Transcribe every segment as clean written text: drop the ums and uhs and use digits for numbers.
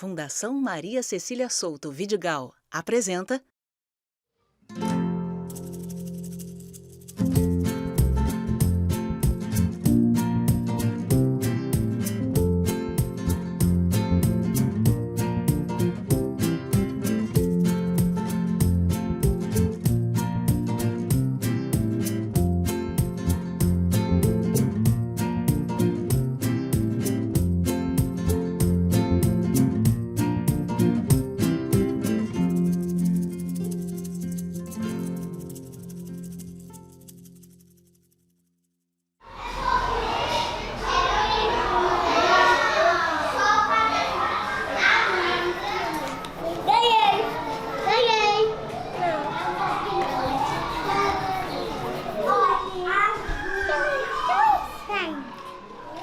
Fundação Maria Cecília Souto Vidigal apresenta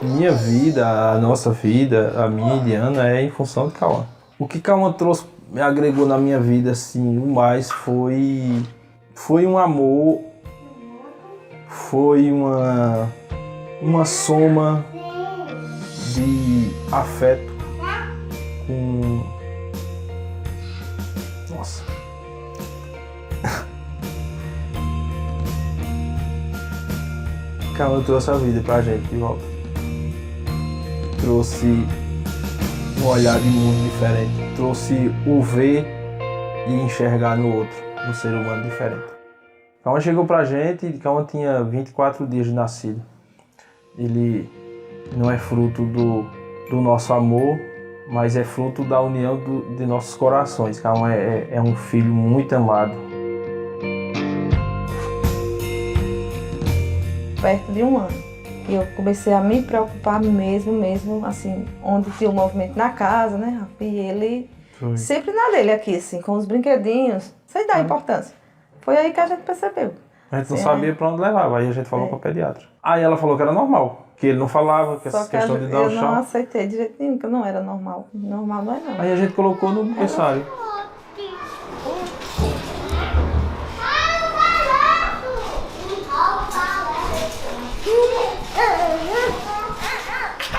Minha vida, a nossa vida, a minha e Diana é em função de Cauã. O que Cauã trouxe, me agregou na minha vida, assim, o mais foi um amor, foi uma soma de afeto com... Nossa. Cauã trouxe a vida pra gente de volta. Trouxe um olhar de mundo diferente, trouxe o ver e enxergar no outro, no ser humano diferente. Cauã chegou pra gente, Cauã tinha 24 dias de nascido. Ele não é fruto do nosso amor, mas é fruto da união de nossos corações. Cauã é um filho muito amado. Perto de um ano. E eu comecei a me preocupar mesmo, assim, onde tinha o movimento na casa, né, Rafa? E ele sempre na dele aqui, assim, com os brinquedinhos, sem dar importância. Foi aí que a gente percebeu. A gente não sabia pra onde levava, aí a gente falou com a pediatra. Aí ela falou que era normal, que ele não falava, que essa questão de dar o chá. Eu não aceitei de jeito nenhum, que não era normal. Normal não é não. Aí a gente colocou no berçário.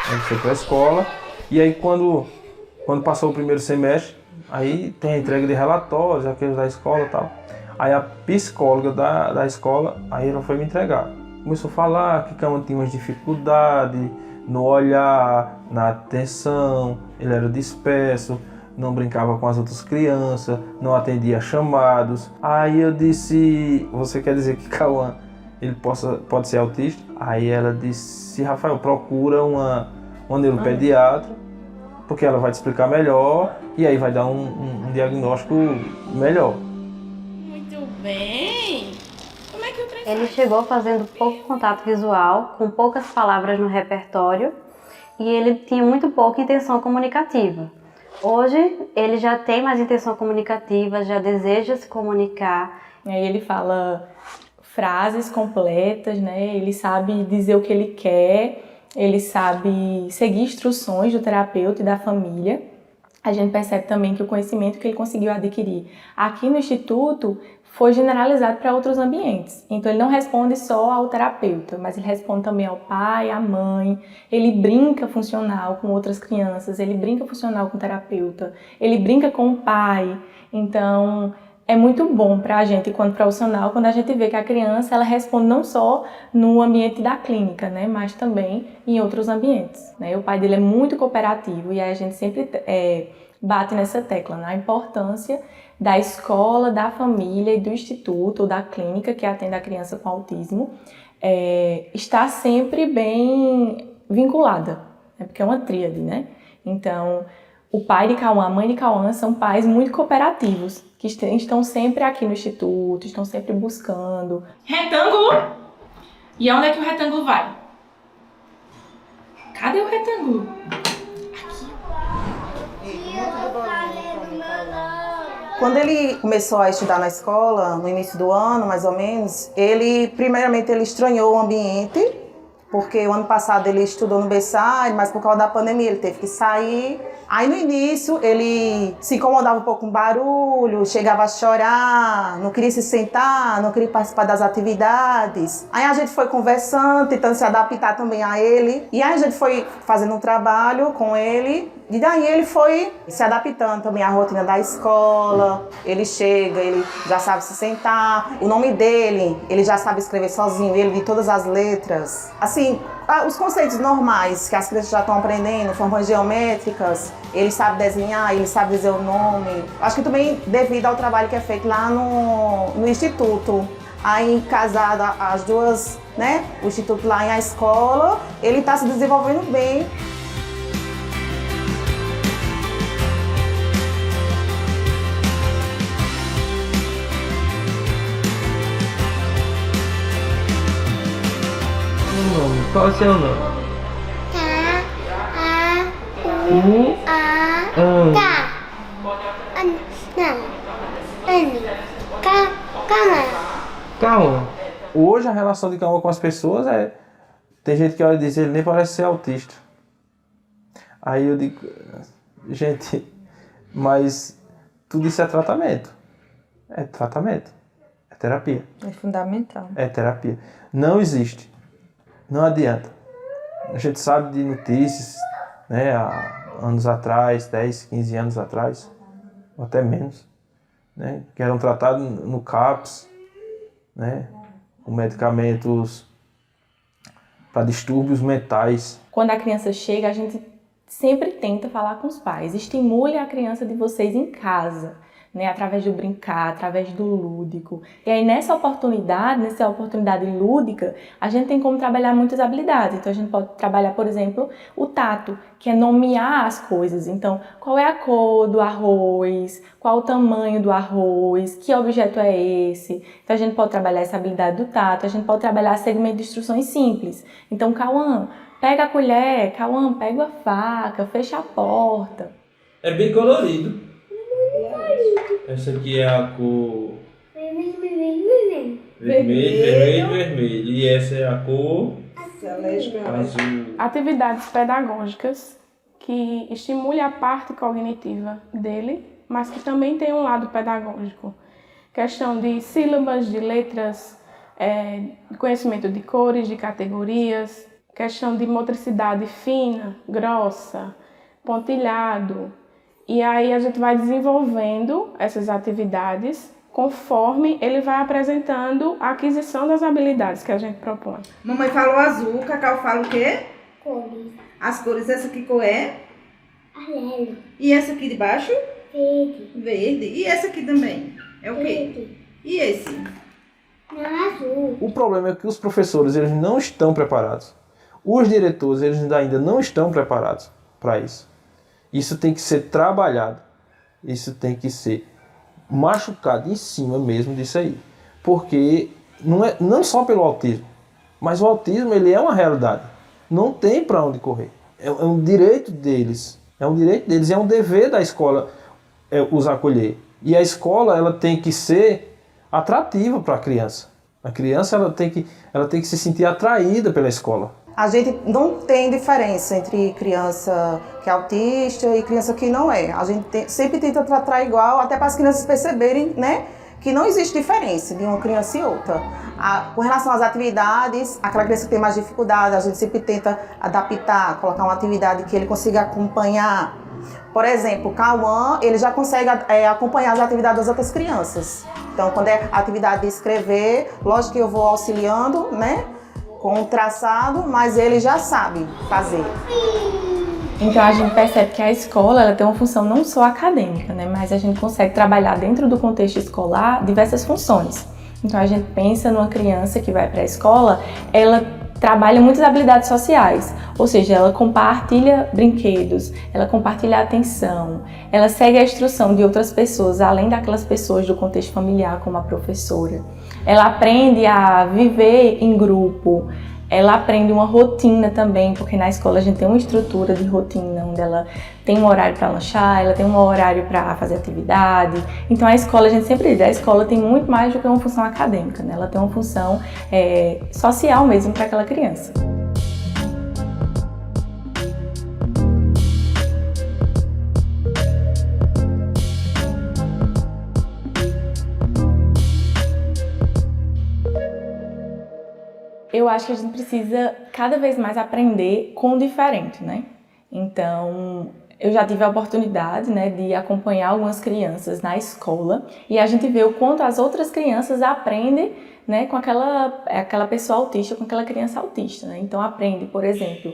A gente foi pra escola, e aí quando passou o primeiro semestre, aí tem a entrega de relatórios, aqueles da escola e tal. Aí a psicóloga da escola, aí ela foi me entregar. Começou a falar que Cauã tinha umas dificuldades no olhar, na atenção, ele era disperso, não brincava com as outras crianças, não atendia chamados. Aí eu disse, você quer dizer que Cauã ele pode ser autista? Aí ela disse, Rafael, procura uma neuropediatra, porque ela vai te explicar melhor e aí vai dar um diagnóstico melhor. Muito bem! Como é que o trem Ele faz? chegou fazendo pouco contato visual, com poucas palavras no repertório, e ele tinha muito pouca intenção comunicativa. Hoje, ele já tem mais intenção comunicativa, já deseja se comunicar. Aí ele fala frases completas, né? Ele sabe dizer o que ele quer, ele sabe seguir instruções do terapeuta e da família. A gente percebe também que o conhecimento que ele conseguiu adquirir aqui no Instituto foi generalizado para outros ambientes. Então ele não responde só ao terapeuta, mas ele responde também ao pai, à mãe. Ele brinca funcional com outras crianças, ele brinca funcional com o terapeuta, ele brinca com o pai. Então é muito bom para a gente, enquanto profissional, quando a gente vê que a criança ela responde não só no ambiente da clínica, né, mas também em outros ambientes, né? O pai dele é muito cooperativo e aí a gente sempre bate nessa tecla, na importância da escola, da família e do instituto ou da clínica que atende a criança com autismo estar sempre bem vinculada, né, porque é uma tríade, né? Então, o pai de Cauã, a mãe de Cauã são pais muito cooperativos, que estão sempre aqui no instituto, estão sempre buscando. Retângulo! E onde é que o retângulo vai? Cadê o retângulo? Quando ele começou a estudar na escola, no início do ano, mais ou menos, primeiramente ele estranhou o ambiente, porque o ano passado ele estudou no berçário, mas por causa da pandemia ele teve que sair. Aí no início ele se incomodava um pouco com barulho, chegava a chorar, não queria se sentar, não queria participar das atividades. Aí a gente foi conversando, tentando se adaptar também a ele. E aí a gente foi fazendo um trabalho com ele. E daí ele foi se adaptando também à rotina da escola. Ele chega, ele já sabe se sentar. O nome dele, ele já sabe escrever sozinho, ele de todas as letras. Assim, os conceitos normais que as crianças já estão aprendendo, formas geométricas, ele sabe desenhar, ele sabe dizer o nome. Acho que também devido ao trabalho que é feito lá no Instituto. Aí, casado as duas, né? O Instituto lá e a escola, ele está se desenvolvendo bem. Qual é o seu nome? Calma. Hoje a relação de Cauã com as pessoas é... Tem gente que olha e diz, ele nem parece ser autista. Aí eu digo, gente, mas tudo isso é tratamento. É tratamento. É terapia. É fundamental. É terapia. Não existe. Não adianta. A gente sabe de notícias, né, há anos atrás, 10, 15 anos atrás, ou até menos, né, que eram tratados no CAPS, né, com medicamentos para distúrbios mentais. Quando a criança chega, a gente sempre tenta falar com os pais. Estimule a criança de vocês em casa, né, através do brincar, através do lúdico. E aí nessa oportunidade lúdica, a gente tem como trabalhar muitas habilidades. Então a gente pode trabalhar, por exemplo, o tato, que é nomear as coisas. Então, qual é a cor do arroz, qual o tamanho do arroz, que objeto é esse. Então a gente pode trabalhar essa habilidade do tato, a gente pode trabalhar segmento de instruções simples. Então, Cauã, pega a colher, Cauã, pega a faca, fecha a porta. É bem colorido. Essa aqui é a cor vermelho, vermelho. E essa é a cor azul. Atividades pedagógicas que estimulem a parte cognitiva dele, mas que também tem um lado pedagógico. Questão de sílabas, de letras, conhecimento de cores, de categorias, questão de motricidade fina, grossa, pontilhado. E aí a gente vai desenvolvendo essas atividades conforme ele vai apresentando a aquisição das habilidades que a gente propõe. Mamãe falou azul, Cacau fala o quê? Cores. As cores, essa aqui cor é? Amarelo. E essa aqui de baixo? Verde. Verde. E essa aqui também? É o quê? Verde. E esse? Não, azul. O problema é que os professores eles não estão preparados. Os diretores eles ainda não estão preparados para isso. Isso tem que ser trabalhado. Isso tem que ser machucado em cima mesmo disso aí. Porque não só pelo autismo, mas o autismo ele é uma realidade. Não tem para onde correr. É um direito deles. É um direito deles. É um dever da escola os acolher. E a escola ela tem que ser atrativa para a criança. A criança ela tem que se sentir atraída pela escola. A gente não tem diferença entre criança que é autista e criança que não é. A gente sempre tenta tratar igual, até para as crianças perceberem, né, que não existe diferença de uma criança e outra. Com relação às atividades, aquela criança que tem mais dificuldade, a gente sempre tenta adaptar, colocar uma atividade que ele consiga acompanhar. Por exemplo, o Cauã, ele já consegue acompanhar as atividades das outras crianças. Então, quando é atividade de escrever, lógico que eu vou auxiliando, né, com um traçado, mas ele já sabe fazer. Então a gente percebe que a escola ela tem uma função não só acadêmica, né, mas a gente consegue trabalhar dentro do contexto escolar diversas funções. Então a gente pensa numa criança que vai para a escola, ela trabalha muitas habilidades sociais, ou seja, ela compartilha brinquedos, ela compartilha atenção, ela segue a instrução de outras pessoas, além daquelas pessoas do contexto familiar, como a professora. Ela aprende a viver em grupo, ela aprende uma rotina também, porque na escola a gente tem uma estrutura de rotina, onde ela tem um horário para lanchar, ela tem um horário para fazer atividade. Então a escola, a gente sempre diz, a escola tem muito mais do que uma função acadêmica, né? Ela tem uma função social mesmo para aquela criança. Eu acho que a gente precisa cada vez mais aprender com o diferente, né? Então, eu já tive a oportunidade, né, de acompanhar algumas crianças na escola e a gente vê o quanto as outras crianças aprendem, né, com aquela pessoa autista, com aquela criança autista, né? Então, aprende, por exemplo,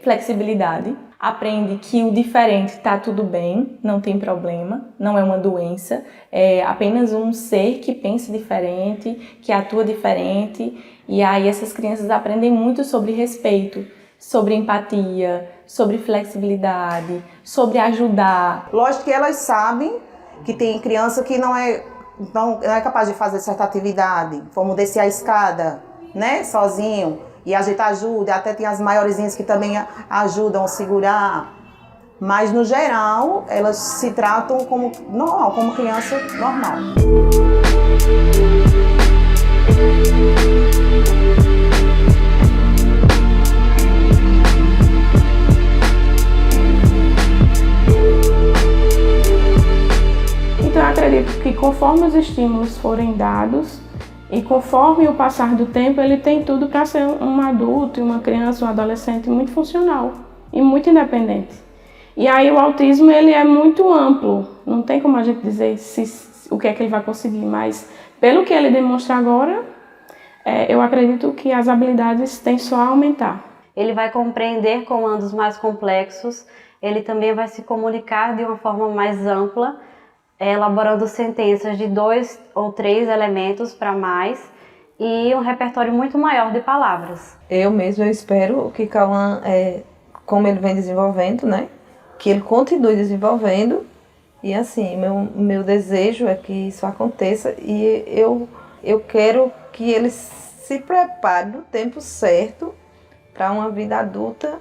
flexibilidade, aprende que o diferente está tudo bem, não tem problema, não é uma doença, é apenas um ser que pensa diferente, que atua diferente. E aí essas crianças aprendem muito sobre respeito, sobre empatia, sobre flexibilidade, sobre ajudar. Lógico que elas sabem que tem criança que não é capaz de fazer certa atividade, como descer a escada, né, sozinho, e a gente ajuda, até tem as maiorzinhas que também ajudam a segurar, mas no geral elas se tratam como normal, como criança normal. Então eu acredito que conforme os estímulos forem dados e conforme o passar do tempo, ele tem tudo para ser um adulto, uma criança, um adolescente muito funcional e muito independente. E aí o autismo ele é muito amplo, não tem como a gente dizer o que é que ele vai conseguir, mas pelo que ele demonstra agora, eu acredito que as habilidades têm só a aumentar. Ele vai compreender comandos mais complexos, ele também vai se comunicar de uma forma mais ampla, elaborando sentenças de 2 ou 3 elementos para mais e um repertório muito maior de palavras. Eu espero que Cauã, como ele vem desenvolvendo, né, que ele continue desenvolvendo e assim, meu desejo é que isso aconteça e eu quero que ele se prepare no tempo certo para uma vida adulta,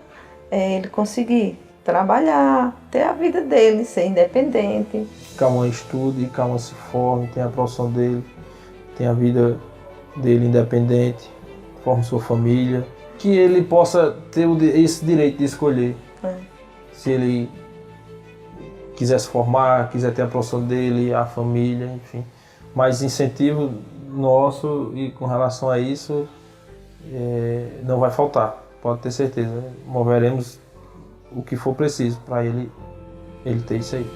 ele conseguir trabalhar, ter a vida dele, ser independente. Cauã estude, Cauã se forme, tem a profissão dele, tem a vida dele independente, forme sua família, que ele possa ter esse direito de escolher. Se ele quiser se formar, quiser ter a profissão dele, a família, enfim. Mas incentivo nosso e com relação a isso não vai faltar, pode ter certeza. Moveremos o que for preciso para ele ter isso aí.